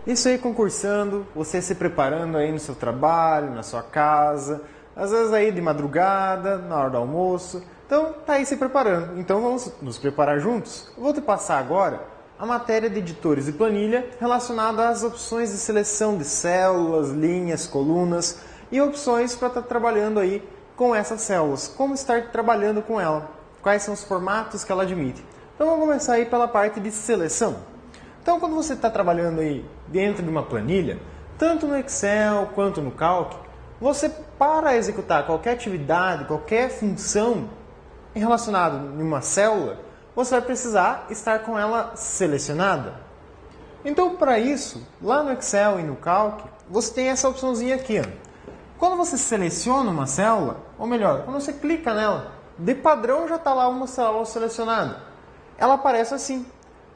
Isso aí concursando, você se preparando aí no seu trabalho, na sua casa, às vezes aí de madrugada, na hora do almoço. Então tá aí se preparando. Então vamos nos preparar juntos? Eu vou te passar agora a matéria de editores e planilha relacionada às opções de seleção de células, linhas, colunas e opções para estar trabalhando aí com essas células. Como estar trabalhando com ela, quais são os formatos que ela admite. Então vamos começar aí pela parte de seleção. Então, quando você está trabalhando aí dentro de uma planilha, tanto no Excel quanto no Calc, você, para executar qualquer atividade, qualquer função relacionada em uma célula, você vai precisar estar com ela selecionada. Então, para isso, lá no Excel e no Calc, você tem essa opçãozinha aqui. Quando você seleciona uma célula, ou melhor, quando você clica nela, de padrão já está lá uma célula selecionada. Ela aparece assim,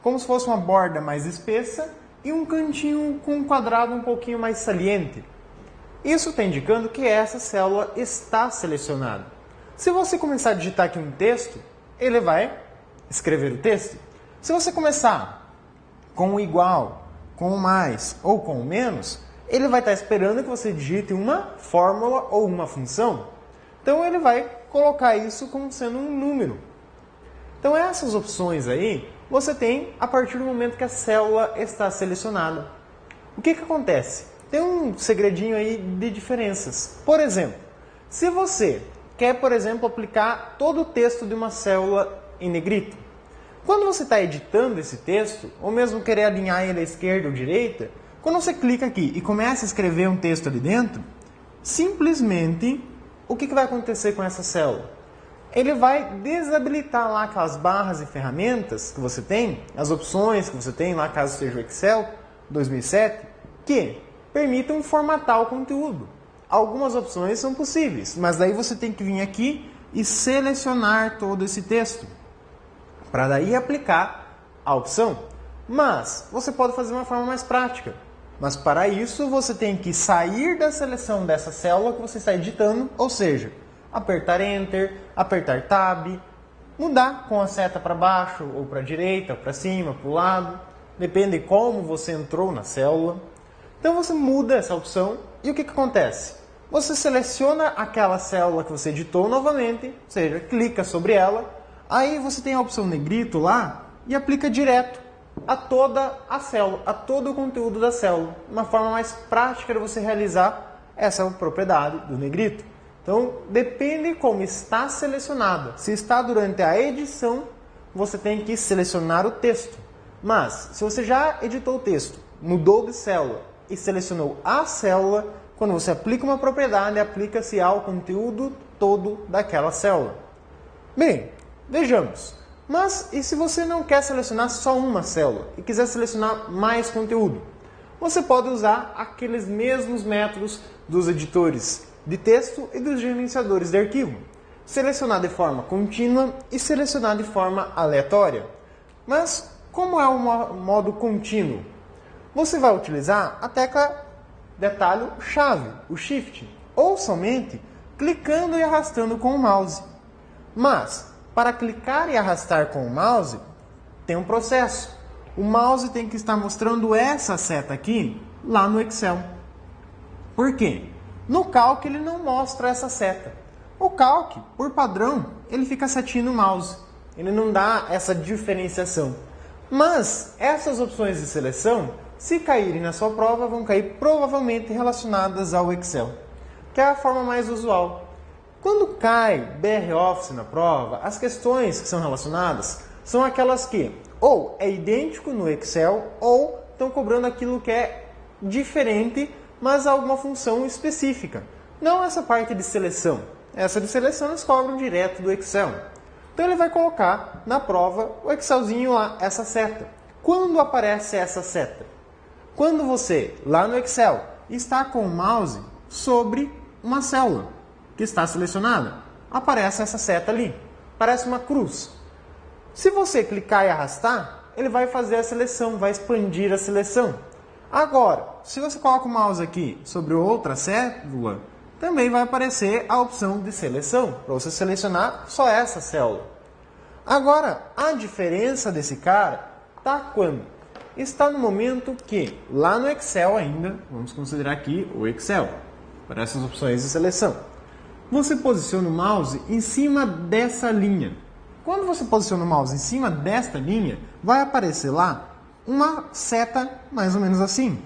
como se fosse uma borda mais espessa e um cantinho com um quadrado um pouquinho mais saliente. Isso está indicando que essa célula está selecionada. Se você começar a digitar aqui um texto, ele vai escrever o texto. Se você começar com o igual, com o mais ou com o menos, ele vai estar esperando que você digite uma fórmula ou uma função. Então ele vai colocar isso como sendo um número. Então essas opções aí você tem a partir do momento que a célula está selecionada. O que acontece? Tem um segredinho aí de diferenças. Por exemplo, se você quer, por exemplo, aplicar todo o texto de uma célula em negrito, quando você está editando esse texto, ou mesmo querer alinhar ele à esquerda ou direita, quando você clica aqui e começa a escrever um texto ali dentro, simplesmente, o que vai acontecer com essa célula? Ele vai desabilitar lá aquelas barras e ferramentas que você tem, as opções que você tem lá, caso seja o Excel 2007, que permitam formatar o conteúdo. Algumas opções são possíveis, mas daí você tem que vir aqui e selecionar todo esse texto, para daí aplicar a opção. Mas você pode fazer de uma forma mais prática. Mas para isso você tem que sair da seleção dessa célula que você está editando, ou seja, apertar Enter, apertar Tab, mudar com a seta para baixo ou para a direita, para cima, para o lado, depende de como você entrou na célula. Então você muda essa opção e o que acontece? Você seleciona aquela célula que você editou novamente, ou seja, clica sobre ela, aí você tem a opção negrito lá e aplica direto a toda a célula, a todo o conteúdo da célula. Uma forma mais prática de você realizar essa propriedade do negrito. Então, depende como está selecionada. Se está durante a edição, você tem que selecionar o texto. Mas, se você já editou o texto, mudou de célula e selecionou a célula, quando você aplica uma propriedade, aplica-se ao conteúdo todo daquela célula. Bem, vejamos. Mas, e se você não quer selecionar só uma célula e quiser selecionar mais conteúdo? Você pode usar aqueles mesmos métodos dos editores de texto e dos gerenciadores de arquivo. Selecionar de forma contínua e selecionar de forma aleatória. Mas como é o modo contínuo? Você vai utilizar a tecla detalhe-chave, o Shift, ou somente clicando e arrastando com o mouse. Mas, para clicar e arrastar com o mouse, tem um processo. O mouse tem que estar mostrando essa seta aqui, lá no Excel. Por quê? No Calc ele não mostra essa seta. O Calc, por padrão, ele fica setinho no mouse. Ele não dá essa diferenciação. Mas essas opções de seleção, se caírem na sua prova, vão cair provavelmente relacionadas ao Excel, que é a forma mais usual. Quando cai BR Office na prova, as questões que são relacionadas são aquelas que ou é idêntico no Excel ou estão cobrando aquilo que é diferente, mas alguma função específica. Não essa parte de seleção. Essa de seleção eles cobram direto do Excel. Então ele vai colocar na prova o Excelzinho lá, essa seta. Quando aparece essa seta? Quando você, lá no Excel, está com o mouse sobre uma célula que está selecionada, aparece essa seta ali. Parece uma cruz. Se você clicar e arrastar, ele vai fazer a seleção, vai expandir a seleção. Agora, se você coloca o mouse aqui sobre outra célula, também vai aparecer a opção de seleção, para você selecionar só essa célula. Agora, a diferença desse cara está quando? está no momento que, lá no Excel ainda, vamos considerar aqui o Excel, para essas opções de seleção, você posiciona o mouse em cima dessa linha. Quando você posiciona o mouse em cima desta linha, vai aparecer lá uma seta mais ou menos assim.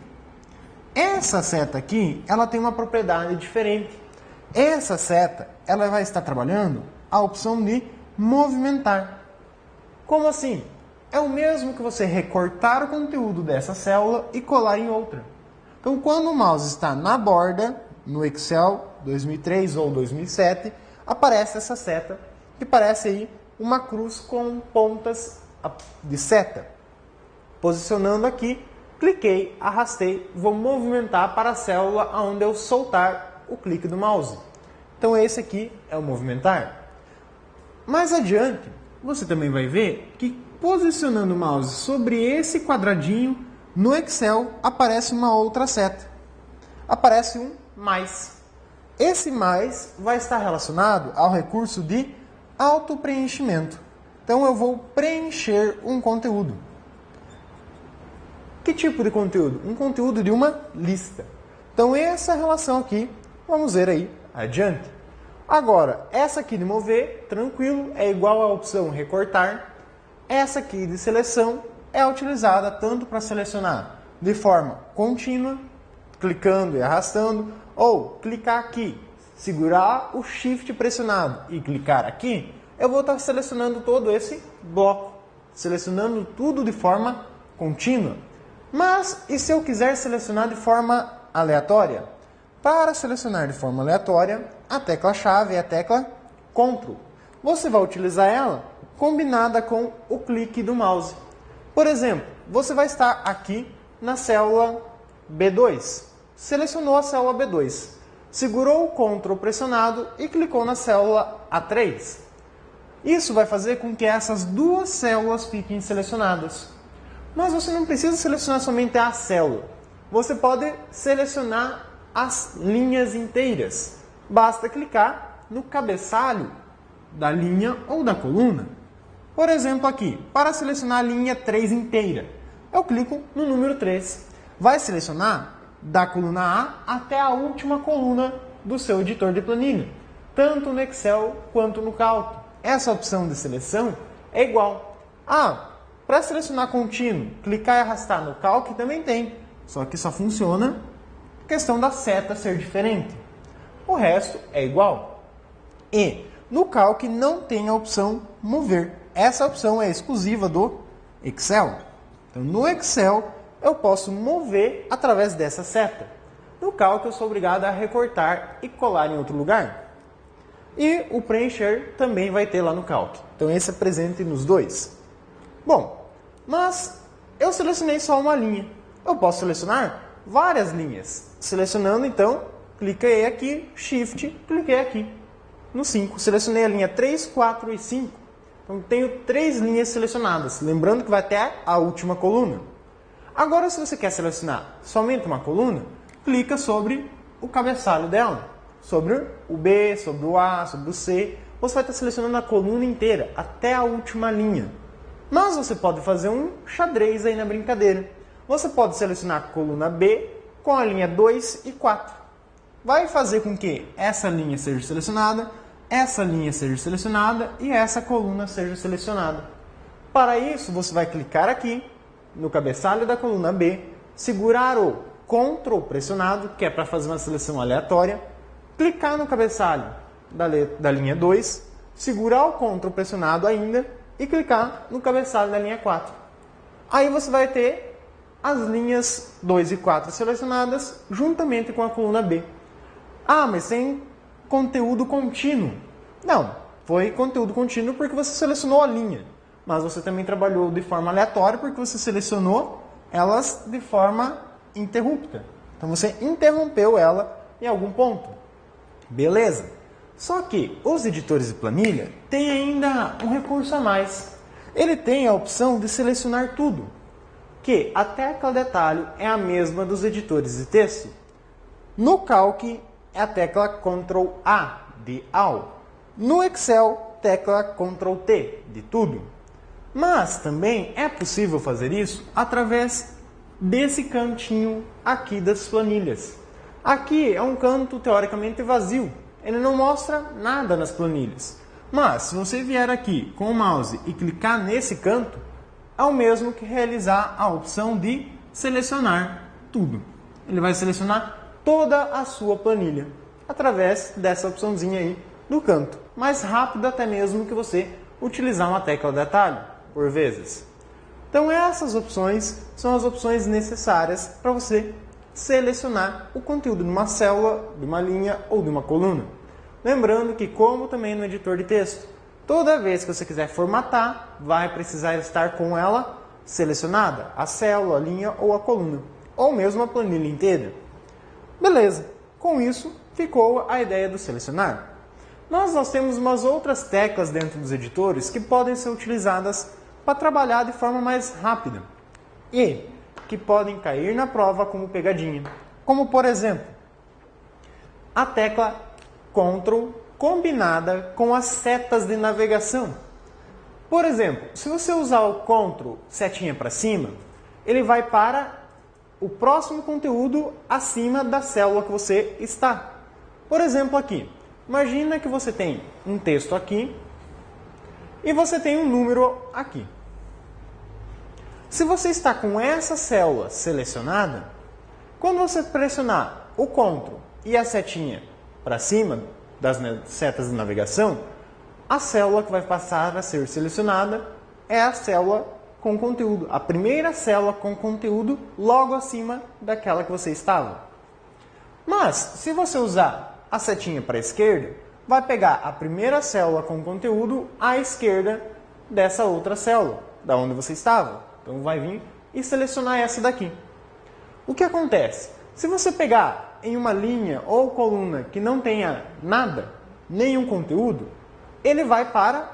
Essa seta aqui, ela tem uma propriedade diferente. Essa seta, ela vai estar trabalhando a opção de movimentar. Como assim? É o mesmo que você recortar o conteúdo dessa célula e colar em outra. Então, quando o mouse está na borda, no Excel 2003 ou 2007, aparece essa seta, que parece aí uma cruz com pontas de seta. Posicionando aqui, cliquei, arrastei, vou movimentar para a célula onde eu soltar o clique do mouse. Então esse aqui é o movimentar. Mais adiante, você também vai ver que posicionando o mouse sobre esse quadradinho, no Excel aparece uma outra seta. Aparece um mais. Esse mais vai estar relacionado ao recurso de auto-preenchimento. Então eu vou preencher um conteúdo. Que tipo de conteúdo? Um conteúdo de uma lista. Então essa relação aqui, vamos ver aí adiante. Agora, essa aqui de mover, tranquilo, é igual à opção recortar. Essa aqui de seleção é utilizada tanto para selecionar de forma contínua, clicando e arrastando, ou clicar aqui, segurar o Shift pressionado e clicar aqui, eu vou estar selecionando todo esse bloco, selecionando tudo de forma contínua. Mas, e se eu quiser selecionar de forma aleatória? Para selecionar de forma aleatória, a tecla-chave é a tecla Ctrl. Você vai utilizar ela combinada com o clique do mouse. Por exemplo, você vai estar aqui na célula B2. Selecionou a célula B2. Segurou o Ctrl pressionado e clicou na célula A3. Isso vai fazer com que essas duas células fiquem selecionadas. Mas você não precisa selecionar somente a célula. Você pode selecionar as linhas inteiras. Basta clicar no cabeçalho da linha ou da coluna. Por exemplo aqui, para selecionar a linha 3 inteira, eu clico no número 3. Vai selecionar da coluna A até a última coluna do seu editor de planilha, tanto no Excel quanto no Calc. Essa opção de seleção é igual. Para selecionar contínuo, clicar e arrastar no Calc também tem, só que só funciona a questão da seta ser diferente. O resto é igual. E no Calc não tem a opção mover. Essa opção é exclusiva do Excel. Então no Excel eu posso mover através dessa seta. No Calc eu sou obrigado a recortar e colar em outro lugar. E o preencher também vai ter lá no Calc. Então esse é presente nos dois. Bom, mas eu selecionei só uma linha. Eu posso selecionar várias linhas. Selecionando então, cliquei aqui, Shift, cliquei aqui. No 5, selecionei a linha 3, 4 e 5. Então tenho 3 linhas selecionadas. Lembrando que vai até a última coluna. Agora se você quer selecionar somente uma coluna, clica sobre o cabeçalho dela. Sobre o B, sobre o A, sobre o C. Você vai estar selecionando a coluna inteira, até a última linha. Mas você pode fazer um xadrez aí na brincadeira. Você pode selecionar a coluna B com a linha 2 e 4. Vai fazer com que essa linha seja selecionada, essa linha seja selecionada e essa coluna seja selecionada. Para isso, você vai clicar aqui no cabeçalho da coluna B, segurar o Ctrl pressionado, que é para fazer uma seleção aleatória, clicar no cabeçalho da linha 2, segurar o Ctrl pressionado ainda e clicar no cabeçalho da linha 4. Aí você vai ter as linhas 2 e 4 selecionadas juntamente com a coluna B. Mas tem conteúdo contínuo. Não, foi conteúdo contínuo porque você selecionou a linha. Mas você também trabalhou de forma aleatória porque você selecionou elas de forma interrupta. Então você interrompeu ela em algum ponto. Beleza? Só que os editores de planilha têm ainda um recurso a mais. Ele tem a opção de selecionar tudo, que a tecla detalhe é a mesma dos editores de texto. No Calc é a tecla Ctrl A de All. No Excel, tecla Ctrl T de tudo. Mas também é possível fazer isso através desse cantinho aqui das planilhas. Aqui é um canto teoricamente vazio, ele não mostra nada nas planilhas. Mas se você vier aqui com o mouse e clicar nesse canto, é o mesmo que realizar a opção de selecionar tudo. Ele vai selecionar toda a sua planilha através dessa opçãozinha aí do canto. Mais rápido até mesmo que você utilizar uma tecla de atalho, por vezes. Então essas opções são as opções necessárias para você selecionar o conteúdo de uma célula, de uma linha ou de uma coluna. Lembrando que, como também no editor de texto, toda vez que você quiser formatar, vai precisar estar com ela selecionada, a célula, a linha ou a coluna, ou mesmo a planilha inteira. Beleza, com isso ficou a ideia do selecionar. Nós temos umas outras teclas dentro dos editores que podem ser utilizadas para trabalhar de forma mais rápida e que podem cair na prova como pegadinha. Como, por exemplo, a tecla Ctrl combinada com as setas de navegação. Por exemplo, se você usar o Ctrl setinha para cima, ele vai para o próximo conteúdo acima da célula que você está. Por exemplo, aqui. Imagina que você tem um texto aqui e você tem um número aqui. Se você está com essa célula selecionada, quando você pressionar o Ctrl e a setinha para cima das setas de navegação, a célula que vai passar a ser selecionada é a célula com conteúdo, a primeira célula com conteúdo logo acima daquela que você estava. Mas, se você usar a setinha para a esquerda, vai pegar a primeira célula com conteúdo à esquerda dessa outra célula, da onde você estava. Então vai vir e selecionar essa daqui. O que acontece? Se você pegar em uma linha ou coluna que não tenha nada, nenhum conteúdo, ele vai para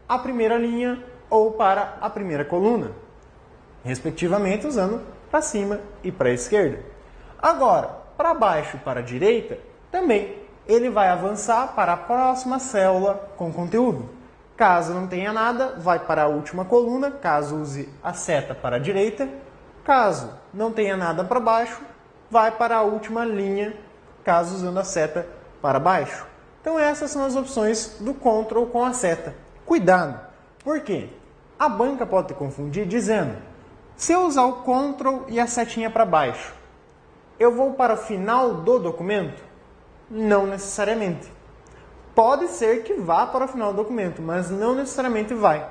a primeira linha ou para a primeira coluna, respectivamente usando para cima e para a esquerda. Agora, para baixo e para a direita, também ele vai avançar para a próxima célula com conteúdo. Caso não tenha nada, vai para a última coluna, caso use a seta para a direita. Caso não tenha nada para baixo, vai para a última linha, caso usando a seta para baixo. Então essas são as opções do Ctrl com a seta. Cuidado, por quê? A banca pode te confundir dizendo, se eu usar o Ctrl e a setinha para baixo, eu vou para o final do documento? Não necessariamente. Pode ser que vá para o final do documento, mas não necessariamente vai.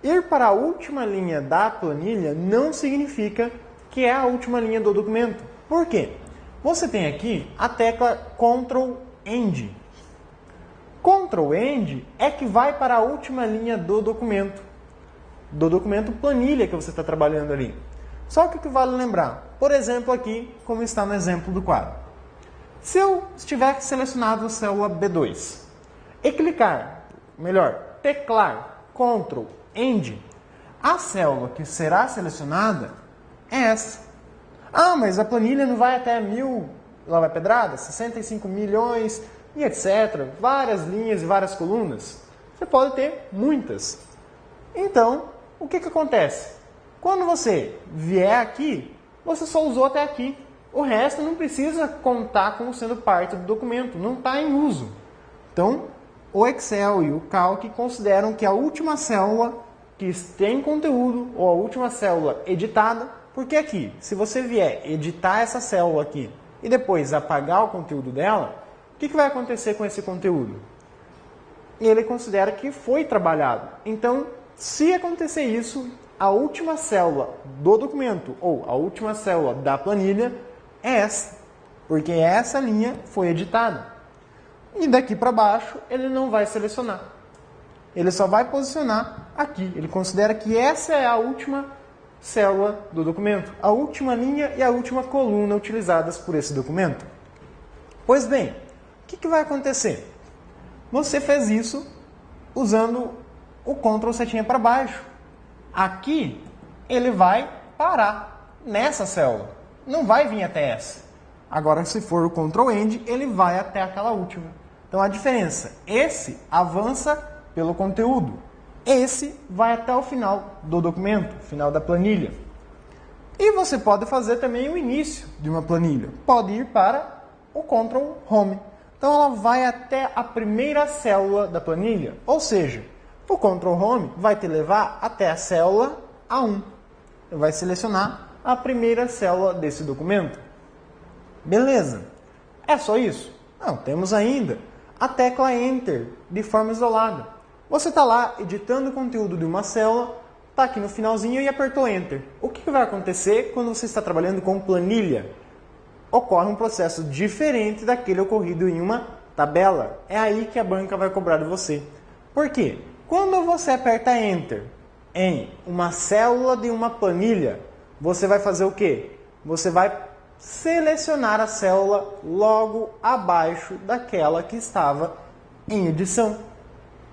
Ir para a última linha da planilha não significa que é a última linha do documento. Por quê? Você tem aqui a tecla Ctrl End. Ctrl End é que vai para a última linha do documento planilha que você está trabalhando ali. Só que o que vale lembrar, por exemplo aqui, como está no exemplo do quadro. Se eu estiver selecionado a célula B2 e teclar Ctrl End, a célula que será selecionada é essa. Ah, mas a planilha não vai até 1000, lá vai pedrada, 65 milhões e etc. Várias linhas e várias colunas. Você pode ter muitas. Então, o que acontece? Quando você vier aqui, você só usou até aqui. O resto não precisa contar como sendo parte do documento, não está em uso. Então, o Excel e o Calc consideram que a última célula que tem conteúdo, ou a última célula editada, porque aqui, se você vier editar essa célula aqui e depois apagar o conteúdo dela, o que vai acontecer com esse conteúdo? Ele considera que foi trabalhado. Então, se acontecer isso, a última célula do documento, ou a última célula da planilha, é essa, porque essa linha foi editada. E daqui para baixo ele não vai selecionar. Ele só vai posicionar aqui. Ele considera que essa é a última célula do documento, a última linha e a última coluna utilizadas por esse documento. Pois bem, o que vai acontecer? Você fez isso usando o Ctrl setinha para baixo. Aqui ele vai parar nessa célula. Não vai vir até essa. Agora, se for o Ctrl End, ele vai até aquela última. Então, a diferença, esse avança pelo conteúdo. esse vai até o final do documento, final da planilha. E você pode fazer também o início de uma planilha. Pode ir para o Ctrl Home. Então ela vai até a primeira célula da planilha. Ou seja, o Ctrl Home vai te levar até a célula A1. Vai selecionar a primeira célula desse documento. Beleza. É só isso? Não, temos ainda a tecla Enter de forma isolada. Você está lá editando o conteúdo de uma célula, está aqui no finalzinho e apertou Enter. O que vai acontecer quando você está trabalhando com planilha? Ocorre um processo diferente daquele ocorrido em uma tabela. É aí que a banca vai cobrar de você. Por quê? Quando você aperta Enter em uma célula de uma planilha, você vai fazer o quê? Você vai selecionar a célula logo abaixo daquela que estava em edição.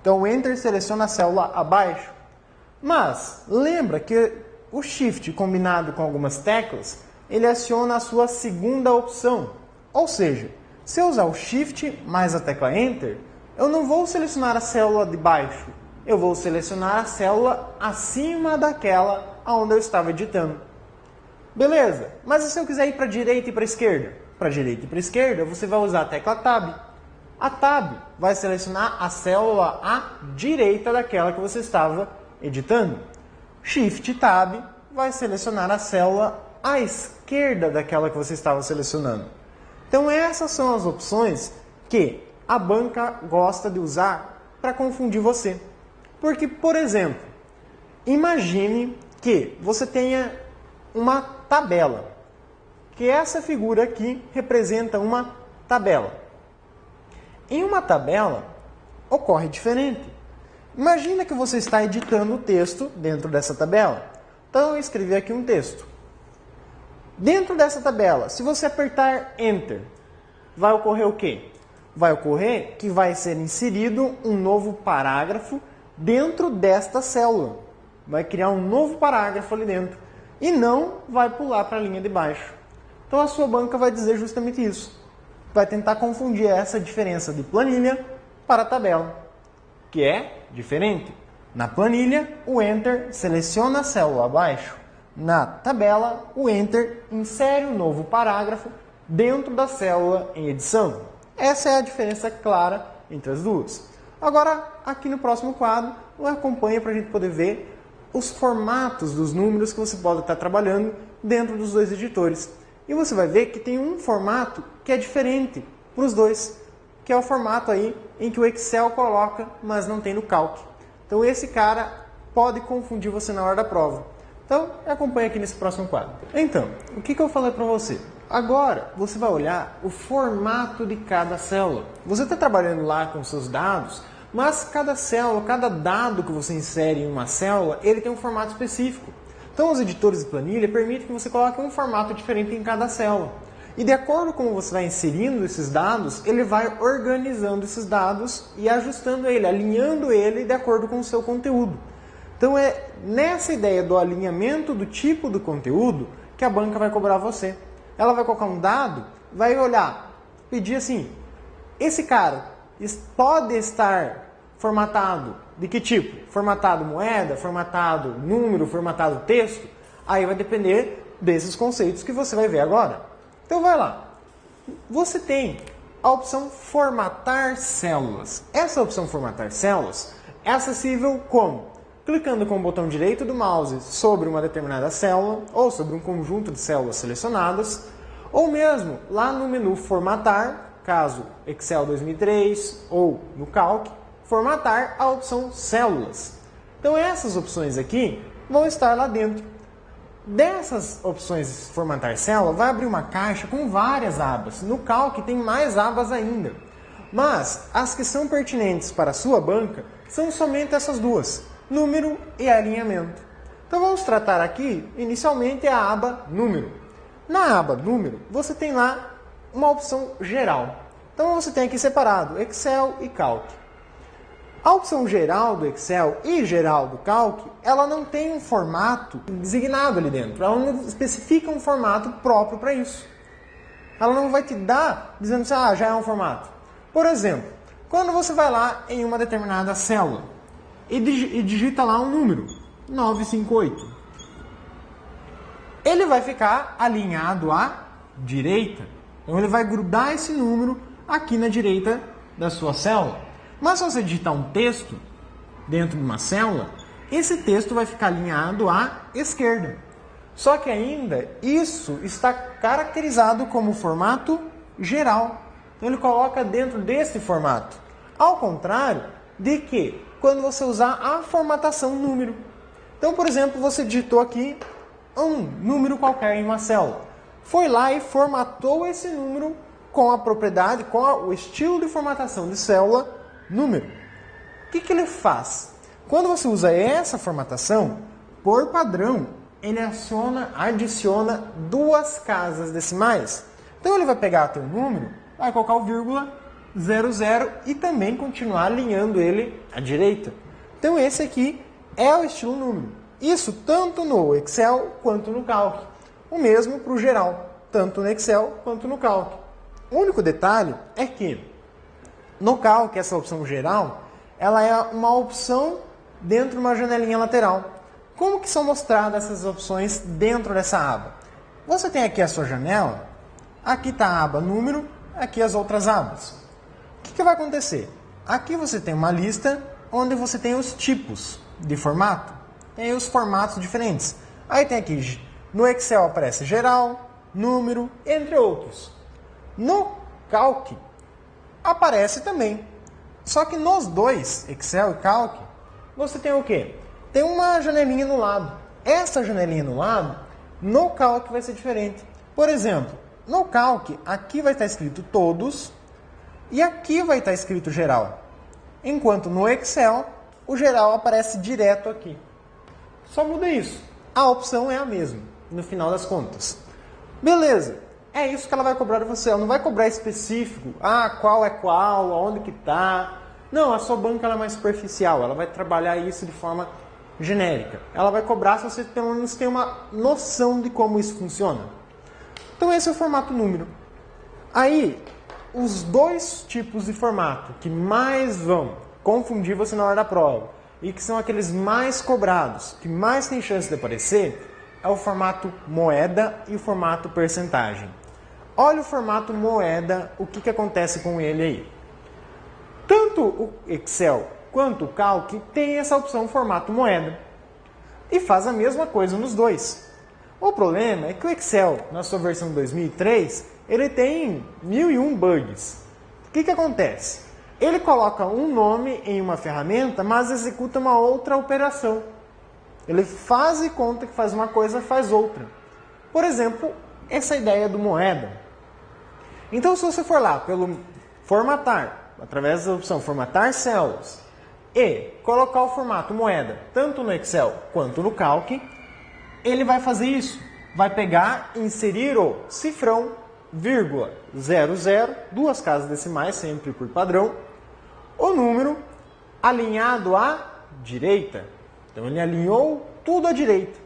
Então o Enter seleciona a célula abaixo. Mas lembra que o Shift combinado com algumas teclas, ele aciona a sua segunda opção. Ou seja, se eu usar o Shift mais a tecla Enter, eu não vou selecionar a célula de baixo. Eu vou selecionar a célula acima daquela onde eu estava editando. Beleza, mas e se eu quiser ir para a direita e para a esquerda? Para a direita e para a esquerda, você vai usar a tecla Tab. A Tab vai selecionar a célula à direita daquela que você estava editando. Shift Tab vai selecionar a célula à esquerda daquela que você estava selecionando. Então essas são as opções que a banca gosta de usar para confundir você. Porque, por exemplo, imagine que você tenha uma tabela, que essa figura aqui representa uma tabela. Em uma tabela, ocorre diferente. Imagina que você está editando o texto dentro dessa tabela. Então, eu escrevi aqui um texto. Dentro dessa tabela, se você apertar Enter, vai ocorrer o quê? Vai ocorrer que vai ser inserido um novo parágrafo dentro desta célula. Vai criar um novo parágrafo ali dentro. E não vai pular para a linha de baixo. Então a sua banca vai dizer justamente isso. Vai tentar confundir essa diferença de planilha para tabela, que é diferente. Na planilha, o Enter seleciona a célula abaixo. Na tabela, o Enter insere um novo parágrafo dentro da célula em edição. Essa é a diferença clara entre as duas. Agora, aqui no próximo quadro, acompanha para a gente poder ver os formatos dos números que você pode estar trabalhando dentro dos dois editores. E você vai ver que tem um formato que é diferente para os dois, que é o formato aí em que o Excel coloca, mas não tem no Calc. Então esse cara pode confundir você na hora da prova. Então acompanha aqui nesse próximo quadro. Então, o que eu falei para você? Agora você vai olhar o formato de cada célula. Você está trabalhando lá com seus dados, mas cada célula, cada dado que você insere em uma célula, ele tem um formato específico. Então os editores de planilha permitem que você coloque um formato diferente em cada célula. E de acordo com como você vai inserindo esses dados, ele vai organizando esses dados e ajustando ele, alinhando ele de acordo com o seu conteúdo. Então é nessa ideia do alinhamento do tipo do conteúdo que a banca vai cobrar você. Ela vai colocar um dado, vai olhar, pedir assim, esse cara pode estar formatado de que tipo? Formatado moeda, formatado número, formatado texto? Aí vai depender desses conceitos que você vai ver agora. Então vai lá. Você tem a opção formatar células. Essa opção formatar células é acessível como? Clicando com o botão direito do mouse sobre uma determinada célula ou sobre um conjunto de células selecionadas, ou mesmo lá no menu formatar, caso Excel 2003 ou no Calc, formatar a opção células. Então essas opções aqui vão estar lá dentro. Dessas opções formatar célula, vai abrir uma caixa com várias abas. No Calc tem mais abas ainda. Mas as que são pertinentes para a sua banca são somente essas duas, número e alinhamento. Então vamos tratar aqui, inicialmente, a aba número. Na aba número, você tem lá uma opção geral. Então você tem aqui separado Excel e Calc. A opção geral do Excel e geral do Calc, ela não tem um formato designado ali dentro. Ela não especifica um formato próprio para isso. Ela não vai te dar dizendo assim, já é um formato. Por exemplo, quando você vai lá em uma determinada célula, e digita lá um número, 958. Ele vai ficar alinhado à direita. Então ele vai grudar esse número aqui na direita da sua célula. Mas se você digitar um texto dentro de uma célula, esse texto vai ficar alinhado à esquerda. Só que ainda isso está caracterizado como formato geral. Então ele coloca dentro desse formato. Ao contrário de que quando você usar a formatação número. Então, por exemplo, você digitou aqui um número qualquer em uma célula. Foi lá e formatou esse número com a propriedade, com o estilo de formatação de célula número. O que ele faz? Quando você usa essa formatação, por padrão, ele adiciona duas casas decimais. Então ele vai pegar teu número, vai colocar o vírgula 00 e também continuar alinhando ele à direita. Então esse aqui é o estilo número. Isso tanto no Excel quanto no Calc. O mesmo para o geral, tanto no Excel quanto no Calc. O único detalhe é que no Calc, essa opção geral, ela é uma opção dentro de uma janelinha lateral. Como que são mostradas essas opções dentro dessa aba? Você tem aqui a sua janela, aqui está a aba número, aqui as outras abas. O que vai acontecer? Aqui você tem uma lista onde você tem os tipos de formato, tem os formatos diferentes. Aí tem aqui, no Excel aparece geral, número, entre outros. No Calc aparece também. Só que nos dois, Excel e Calc, você tem o quê? Tem uma janelinha no lado. Essa janelinha no lado, no Calc vai ser diferente. Por exemplo, no Calc, aqui vai estar escrito todos e aqui vai estar escrito geral. Enquanto no Excel, o geral aparece direto aqui. Só muda isso. A opção é a mesma, no final das contas. Beleza. É isso que ela vai cobrar de você. Ela não vai cobrar específico. Qual é qual, aonde que está. Não, a sua banca ela é mais superficial. Ela vai trabalhar isso de forma genérica. Ela vai cobrar se você pelo menos tem uma noção de como isso funciona. Então esse é o formato número. Aí, os dois tipos de formato que mais vão confundir você na hora da prova e que são aqueles mais cobrados, que mais tem chance de aparecer, é o formato moeda e o formato percentagem. Olha o formato moeda, o que acontece com ele aí. Tanto o Excel quanto o Calc tem essa opção formato moeda e faz a mesma coisa nos dois. O problema é que o Excel, na sua versão 2003, ele tem 1001 bugs. O que acontece? Ele coloca um nome em uma ferramenta, mas executa uma outra operação. Ele faz e conta que faz uma coisa, faz outra. Por exemplo, essa ideia do moeda. Então, se você for lá pelo formatar, através da opção formatar células, e colocar o formato moeda, tanto no Excel quanto no Calc, ele vai fazer isso. Vai pegar e inserir o cifrão, vírgula, 00, duas casas decimais, sempre por padrão, o número alinhado à direita. Então ele alinhou tudo à direita.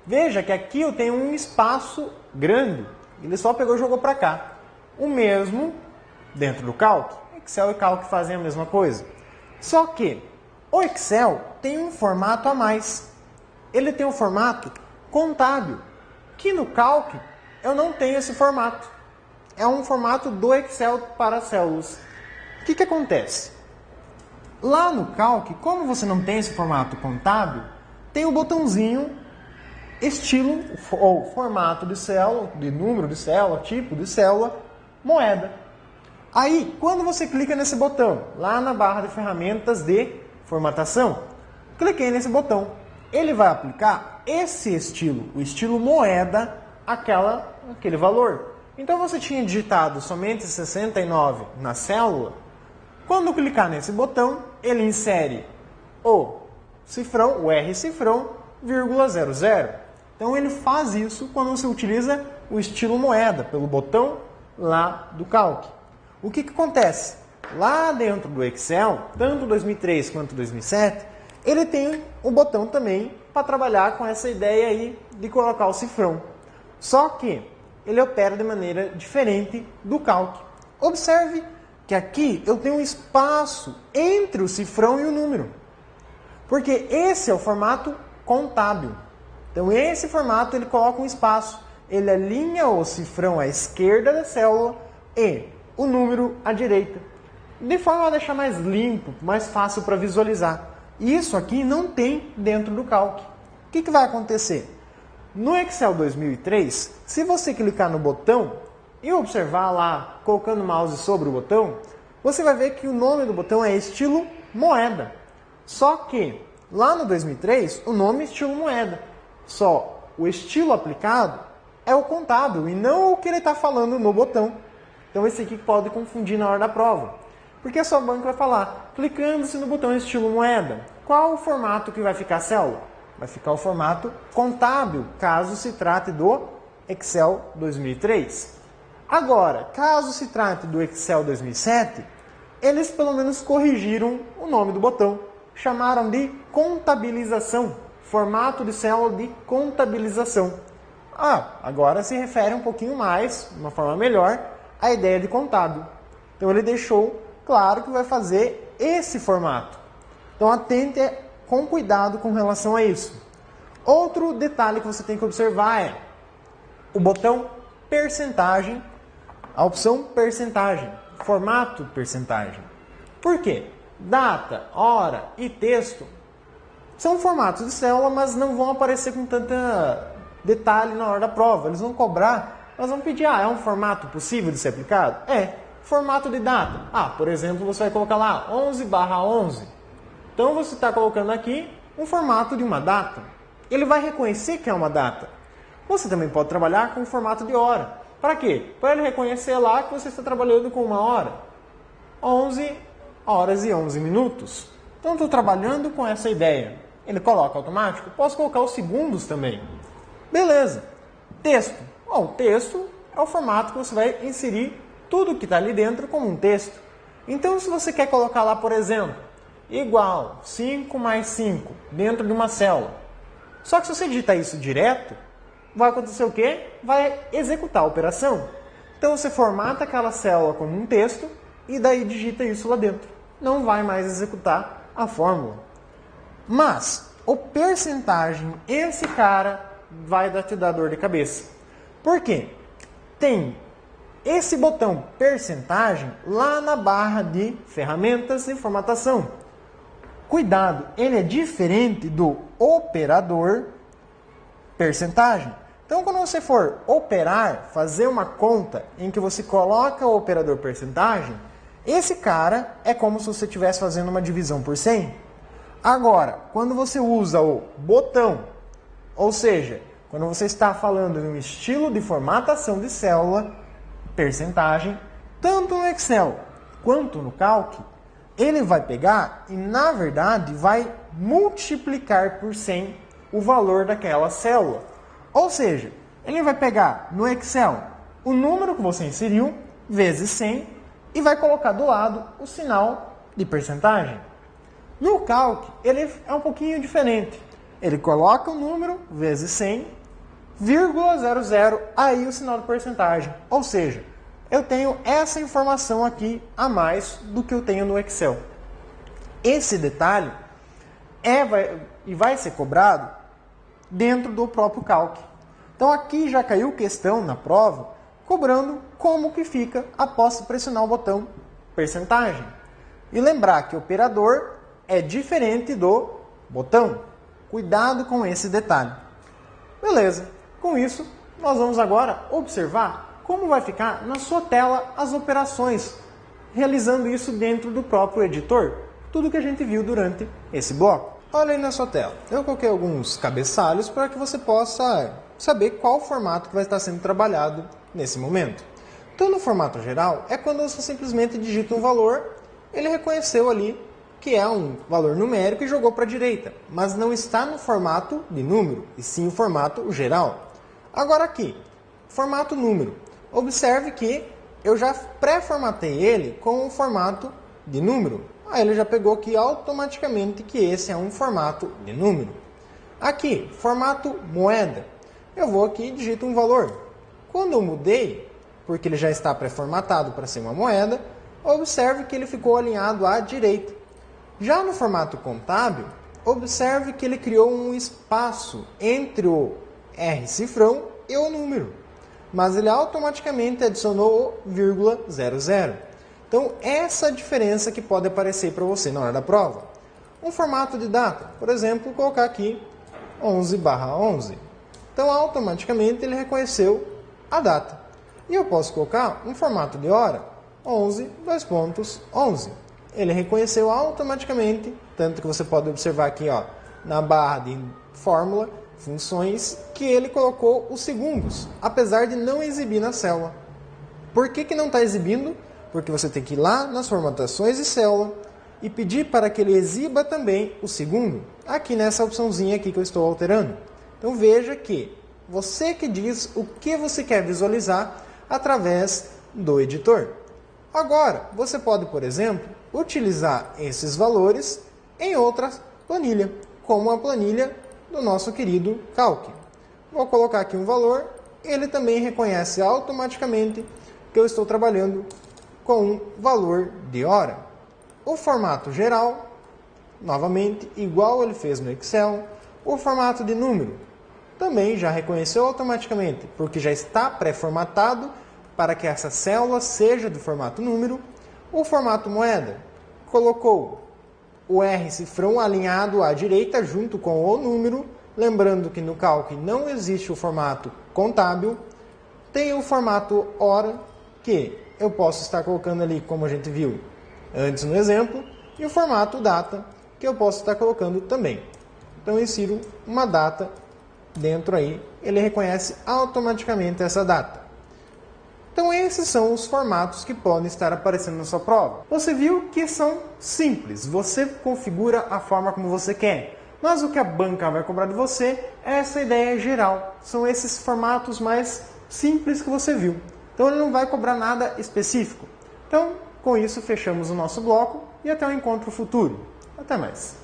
Veja que aqui eu tenho um espaço grande. Ele só pegou e jogou para cá. O mesmo dentro do Calc. Excel e Calc fazem a mesma coisa. Só que o Excel tem um formato a mais. Ele tem um formato contábil. Que no Calc eu não tenho esse formato. É um formato do Excel para células. O que acontece? Lá no Calc, como você não tem esse formato contábil, tem o botãozinho estilo ou formato de célula, de número de célula, tipo de célula, moeda. Aí, quando você clica nesse botão, lá na barra de ferramentas de formatação, cliquei nesse botão. Ele vai aplicar esse estilo, o estilo moeda, aquele valor. Então você tinha digitado somente 69 na célula. Quando clicar nesse botão, ele insere o cifrão, o R cifrão, vírgula 00. Então ele faz isso quando você utiliza o estilo moeda, pelo botão lá do Calc. O que acontece? Lá dentro do Excel, tanto 2003 quanto 2007, ele tem o botão também para trabalhar com essa ideia aí de colocar o cifrão. Só que ele opera de maneira diferente do Calc. Observe que aqui eu tenho um espaço entre o cifrão e o número. Porque esse é o formato contábil. Então esse formato ele coloca um espaço, ele alinha o cifrão à esquerda da célula e o número à direita, de forma a deixar mais limpo, mais fácil para visualizar. Isso aqui não tem dentro do Calc. O que vai acontecer? No Excel 2003, se você clicar no botão e observar lá, colocando o mouse sobre o botão, você vai ver que o nome do botão é estilo moeda. Só que lá no 2003, o nome é estilo moeda. Só o estilo aplicado é o contábil e não o que ele está falando no botão. Então esse aqui pode confundir na hora da prova. Porque a sua banca vai falar, clicando-se no botão estilo moeda, qual o formato que vai ficar a célula? Vai ficar o formato contábil, caso se trate do Excel 2003. Agora, caso se trate do Excel 2007, eles pelo menos corrigiram o nome do botão. Chamaram de contabilização, formato de célula de contabilização. Agora se refere um pouquinho mais, de uma forma melhor, à ideia de contábil. Então ele deixou claro que vai fazer esse formato. Então atente com cuidado com relação a isso. Outro detalhe que você tem que observar é o botão percentagem, a opção percentagem, formato percentagem. Por quê? Data, hora e texto são formatos de célula, mas não vão aparecer com tanta detalhe na hora da prova. Eles vão cobrar, mas vão pedir, é um formato possível de ser aplicado? É. Formato de data. Por exemplo, você vai colocar lá 11/11. Então você está colocando aqui um formato de uma data. Ele vai reconhecer que é uma data. Você também pode trabalhar com o formato de hora. Para quê? Para ele reconhecer lá que você está trabalhando com uma hora. 11 horas e 11 minutos. Então estou trabalhando com essa ideia. Ele coloca automático. Posso colocar os segundos também. Beleza. Texto. O texto é o formato que você vai inserir tudo que está ali dentro como um texto. Então se você quer colocar lá, por exemplo, igual 5 mais 5 dentro de uma célula. Só que se você digitar isso direto, vai acontecer o quê? Vai executar a operação. Então você formata aquela célula como um texto e daí digita isso lá dentro. Não vai mais executar a fórmula. Mas o percentagem, esse cara vai te dar dor de cabeça. Por quê? Tem esse botão percentagem lá na barra de ferramentas e formatação. Cuidado, ele é diferente do operador percentagem. Então, quando você for operar, fazer uma conta em que você coloca o operador percentagem, esse cara é como se você estivesse fazendo uma divisão por 100. Agora, quando você usa o botão, ou seja, quando você está falando em um estilo de formatação de célula, percentagem, tanto no Excel quanto no Calc, ele vai pegar e, na verdade, vai multiplicar por 100 o valor daquela célula. Ou seja, ele vai pegar no Excel o número que você inseriu vezes 100 e vai colocar do lado o sinal de percentagem. No Calc, ele é um pouquinho diferente. Ele coloca o número vezes 100, vírgula 00, aí o sinal de porcentagem. Ou seja, eu tenho essa informação aqui a mais do que eu tenho no Excel. Esse detalhe vai ser cobrado dentro do próprio Calc. Então aqui já caiu questão na prova, cobrando como que fica após pressionar o botão percentagem. E lembrar que o operador é diferente do botão. Cuidado com esse detalhe. Beleza, com isso nós vamos agora observar como vai ficar na sua tela as operações, realizando isso dentro do próprio editor, tudo que a gente viu durante esse bloco. Olha aí na sua tela, eu coloquei alguns cabeçalhos para que você possa saber qual formato que vai estar sendo trabalhado nesse momento. Então no formato geral é quando você simplesmente digita um valor, ele reconheceu ali que é um valor numérico e jogou para a direita, mas não está no formato de número, e sim o formato geral. Agora aqui, formato número. Observe que eu já pré-formatei ele com o formato de número. Aí ele já pegou aqui automaticamente que esse é um formato de número. Aqui, formato moeda. Eu vou aqui e digito um valor. Quando eu mudei, porque ele já está pré-formatado para ser uma moeda, observe que ele ficou alinhado à direita. Já no formato contábil, observe que ele criou um espaço entre o R cifrão e o número, mas ele automaticamente adicionou o vírgula 00. Então, essa é a diferença que pode aparecer para você na hora da prova. Um formato de data, por exemplo, colocar aqui 11/11. Então, automaticamente ele reconheceu a data. E eu posso colocar um formato de hora, 11:11. Ele reconheceu automaticamente, tanto que você pode observar aqui, ó, na barra de fórmula, funções, que ele colocou os segundos, apesar de não exibir na célula. Por que não está exibindo? Porque você tem que ir lá nas formatações de célula e pedir para que ele exiba também o segundo, aqui nessa opçãozinha aqui que eu estou alterando. Então veja que você que diz o que você quer visualizar através do editor. Agora, você pode, por exemplo, utilizar esses valores em outra planilha, como a planilha do nosso querido Calc. Vou colocar aqui um valor, ele também reconhece automaticamente que eu estou trabalhando com um valor de hora. O formato geral, novamente, igual ele fez no Excel. O formato de número também já reconheceu automaticamente, porque já está pré-formatado para que essa célula seja do formato número. O formato moeda colocou o R cifrão alinhado à direita junto com o número, lembrando que no Calc não existe o formato contábil. Tem o formato hora, que eu posso estar colocando ali, como a gente viu antes no exemplo, e o formato data, que eu posso estar colocando também. Então eu insiro uma data dentro aí, ele reconhece automaticamente essa data. Então esses são os formatos que podem estar aparecendo na sua prova. Você viu que são simples, você configura a forma como você quer. Mas o que a banca vai cobrar de você é essa ideia geral. São esses formatos mais simples que você viu. Então ele não vai cobrar nada específico. Então, com isso, fechamos o nosso bloco e até o encontro futuro. Até mais!